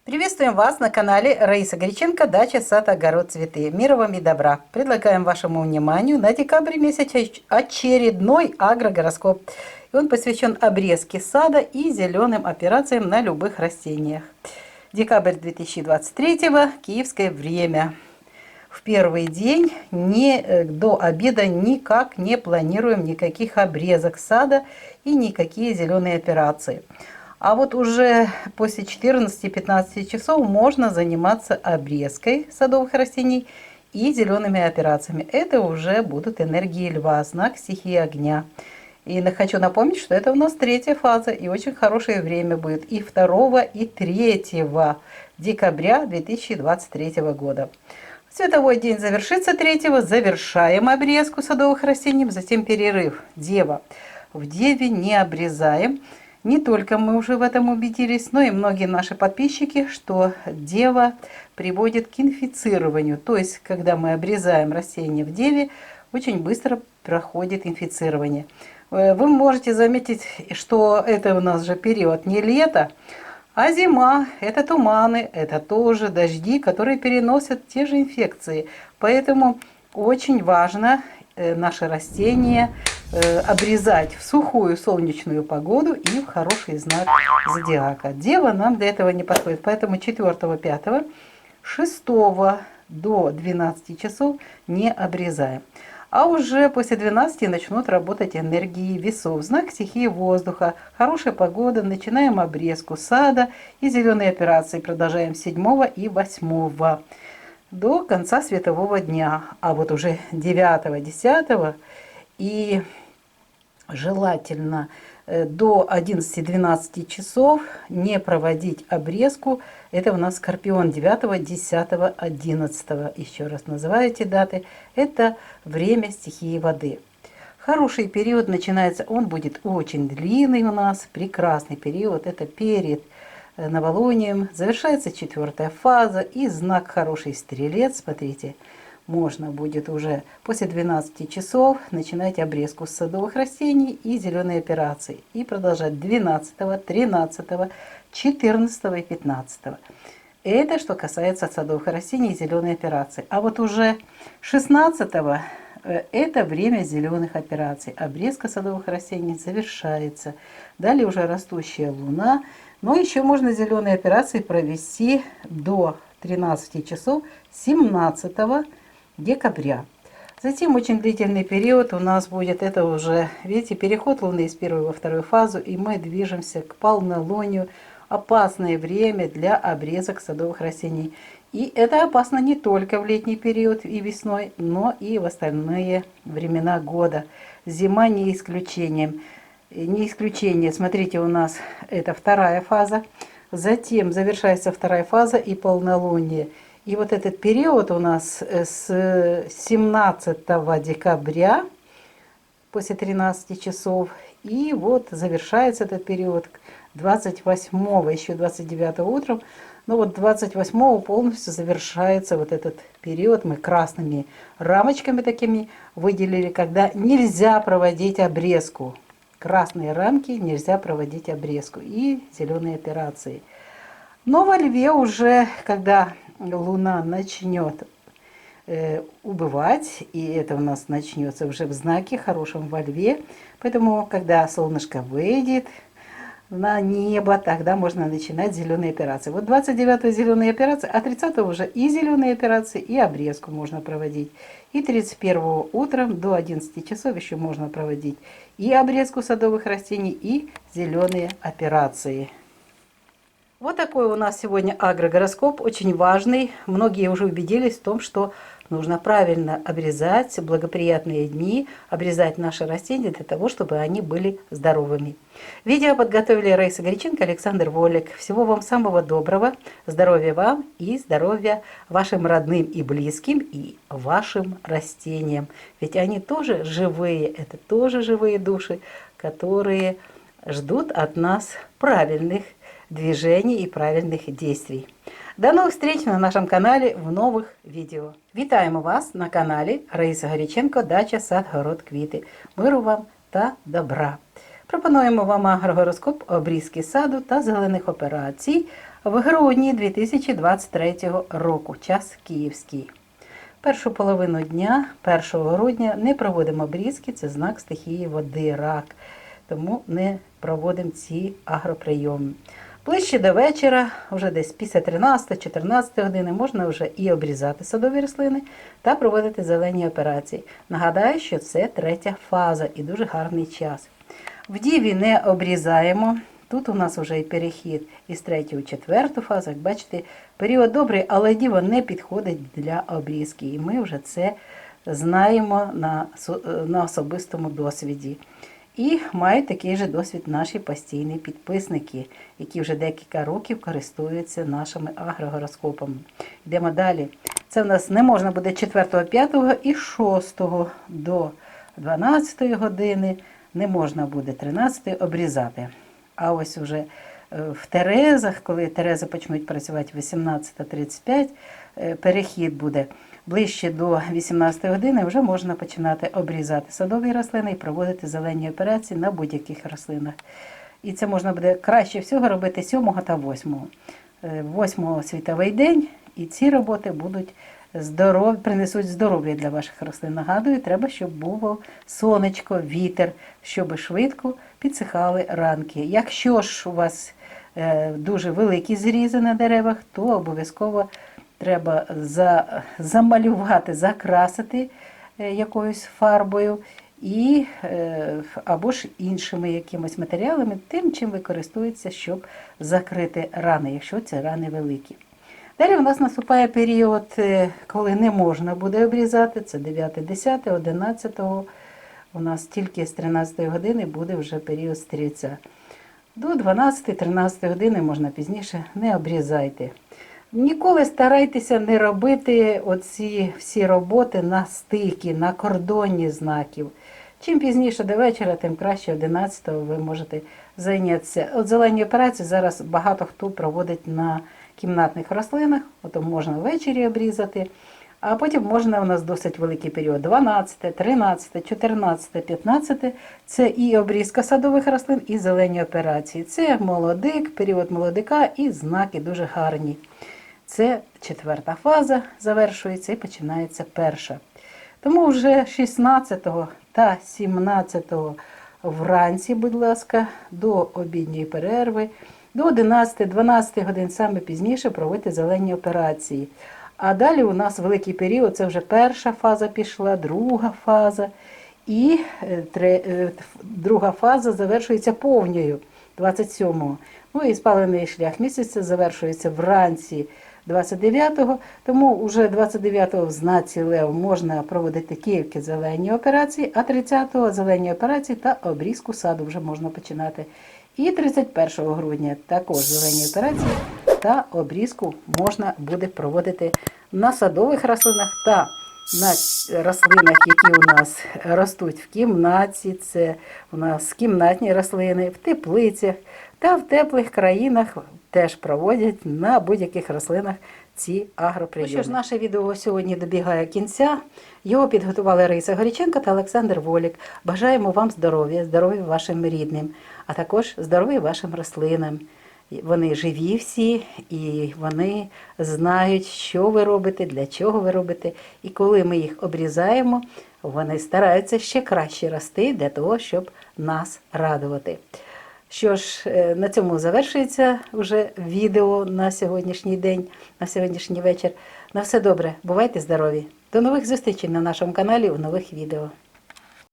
Приветствуем вас на канале Раиса Горяченко «Дача, сад, огород, цветы». Мира вам и добра. Предлагаем вашему вниманию на декабрь месяц очередной агрогороскоп. И он посвящен обрезке сада и зеленым операциям на любых растениях. Декабрь 2023, киевское время. В первый день до обеда никак не планируем никаких обрезок сада и никакие зеленые операции. А вот уже после 14-15 часов можно заниматься обрезкой садовых растений и зелеными операциями. Это уже будут энергии льва, знак стихии огня. И хочу напомнить, что это у нас третья фаза, и очень хорошее время будет и 2 и 3 декабря 2023 года. Световой день завершится 3-го, завершаем обрезку садовых растений, затем перерыв. Дева. В Деве не обрезаем. Не только мы уже в этом убедились, но и многие наши подписчики, что Дева приводит к инфицированию. То есть, когда мы обрезаем растения в Деве, очень быстро проходит инфицирование. Вы можете заметить, что это у нас же период не лето, а зима. Это туманы, это тоже дожди, которые переносят те же инфекции. Поэтому очень важно наши растения обрезать в сухую солнечную погоду и в хороший знак зодиака. Дева нам для этого не подходит, поэтому 4, 5, 6 до 12 часов не обрезаем. А уже после 12 начнут работать энергии весов. Знак стихии воздуха. Хорошая погода. Начинаем обрезку сада и зеленые операции. Продолжаем 7 и 8 до конца светового дня. А вот уже 9, 10 и желательно до 11-12 часов не проводить обрезку. Это у нас Скорпион 9, 10, 11. Еще раз называю эти даты. Это время стихии воды. Хороший период начинается, он будет очень длинный у нас, прекрасный период. Это перед новолунием. Завершается 4-я фаза и знак хороший стрелец. Смотрите, можно будет уже после 12 часов начинать обрезку садовых растений и зеленые операции. И продолжать 12, 13, 14 и 15. Это что касается садовых растений и зеленой операции. А вот уже 16 это время зеленых операций. Обрезка садовых растений завершается. Далее уже растущая луна. Но еще можно зеленые операции провести до 13 часов 17 декабря. Затем очень длительный период у нас будет, это уже, видите, переход Луны из 1 во 2 фазу, и мы движемся к полнолунию. Опасное время для обрезок садовых растений. И это опасно не только в летний период и весной, но и в остальные времена года. Зима не исключением. Не исключение. Смотрите, у нас это 2 фаза. Затем завершается 2 фаза и полнолуние. И вот этот период у нас с 17 декабря после 13 часов. И вот завершается этот период 28, еще 29 утром. Но вот 28 полностью завершается вот этот период. Мы красными рамочками такими выделили, когда нельзя проводить обрезку. Красные рамки, нельзя проводить обрезку и зеленые операции. Но во Льве уже, когда Луна начнет убывать, и это у нас начнется уже в знаке хорошем во Льве, поэтому, когда солнышко выйдет на небо, тогда можно начинать зеленые операции. Вот 29-е зеленые операции, а 30-го уже и зеленые операции, и обрезку можно проводить. И 31-го утром до 11 часов еще можно проводить и обрезку садовых растений, и зеленые операции. Вот такой у нас сегодня агрогороскоп, очень важный. Многие уже убедились в том, что нужно правильно обрезать благоприятные дни, обрезать наши растения для того, чтобы они были здоровыми. Видео подготовили Раиса Горяченко, Александр Волик. Всего вам самого доброго, здоровья вам и здоровья вашим родным и близким, и вашим растениям. Ведь они тоже живые, это тоже живые души, которые ждут от нас правильных движений и правильных действий. До новых встреч на нашем канале в новых відео. Вітаємо вас на каналі Раїса Горяченко «Дача, сад, город, квіти». Миру вам та добра. Пропонуємо вам агрогороскоп обрізки саду та зелених операцій в грудні 2023 року. Час київський. Першу половину дня, 1 грудня, не проводимо обрізки, це знак стихії води, рак. Тому не проводимо ці агроприйоми. Ближче до вечора, вже десь після 13-14 години, можна вже і обрізати садові рослини та проводити зелені операції. Нагадаю, що це третя фаза і дуже гарний час. В діві не обрізаємо. Тут у нас вже і перехід із 3 у 4 фазу. Як бачите, період добрий, але діва не підходить для обрізки. І ми вже це знаємо на особистому досвіді. І мають такий же досвід наші постійні підписники, які вже декілька років користуються нашими агрогороскопами. Йдемо далі. Це в нас не можна буде 4, 5 і 6 до 12 години. Не можна буде 13 обрізати. А ось уже в Терезах, коли Терези почнуть працювати 18:35, перехід буде ближче до 18 години, вже можна починати обрізати садові рослини і проводити зелені операції на будь-яких рослинах. І це можна буде краще всього робити 7 та 8. 8 світовий день, і ці роботи будуть принесуть здоров'я для ваших рослин. Нагадую, треба, щоб було сонечко, вітер, щоб швидко підсихали ранки. Якщо ж у вас дуже великі зрізи на деревах, то обов'язково треба замалювати, закрасити якоюсь фарбою або ж іншими якимось матеріалами, тим, чим ви користуєтеся, щоб закрити рани, якщо ці рани великі. Далі у нас наступає період, коли не можна буде обрізати, це 9, 10, 11. У нас тільки з 13 години буде вже період стрільця. До 12-13 години, можна пізніше, не обрізайте. Ніколи старайтеся не робити оці всі роботи на стикі, на кордоні знаків. Чим пізніше до вечора, тим краще 11-го ви можете зайнятися. От зелені операції зараз багато хто проводить на кімнатних рослинах, от можна ввечері обрізати, а потім можна, у нас досить великий період, 12, 13, 14, 15, це і обрізка садових рослин, і зелені операції. Це молодик, період молодика і знаки дуже гарні. Це 4 фаза завершується і починається 1. Тому вже 16 та 17 вранці, будь ласка, до обідньої перерви, до 11-12 годин, саме пізніше, проводити зелені операції. А далі у нас великий період, це вже 1 фаза пішла, 2 фаза. І 2 фаза завершується повною, 27-го. Ну і спалений шлях місяця завершується вранці 29-го, тому вже 29-го в знаці Лев можна проводити тільки зелені операції, а 30-го зелені операції та обрізку саду вже можна починати. І 31 грудня також зелені операції та обрізку можна буде проводити на садових рослинах та на рослинах, які у нас ростуть в кімнаті, це у нас кімнатні рослини, в теплицях та в теплих країнах теж проводять на будь-яких рослинах ці агроприйоми. Ну що ж, наше відео сьогодні добігає кінця. Його підготували Раїса Горіченко та Олександр Волік. Бажаємо вам здоров'я, здоров'я вашим рідним, а також здоров'я вашим рослинам. Вони живі всі, і вони знають, що ви робите, для чого ви робите. І коли ми їх обрізаємо, вони стараються ще краще рости для того, щоб нас радувати. Що ж, на цьому завершується вже відео на сьогоднішній день, на сьогоднішній вечір. На все добре, бувайте здорові. До нових зустрічей на нашому каналі у нових відео.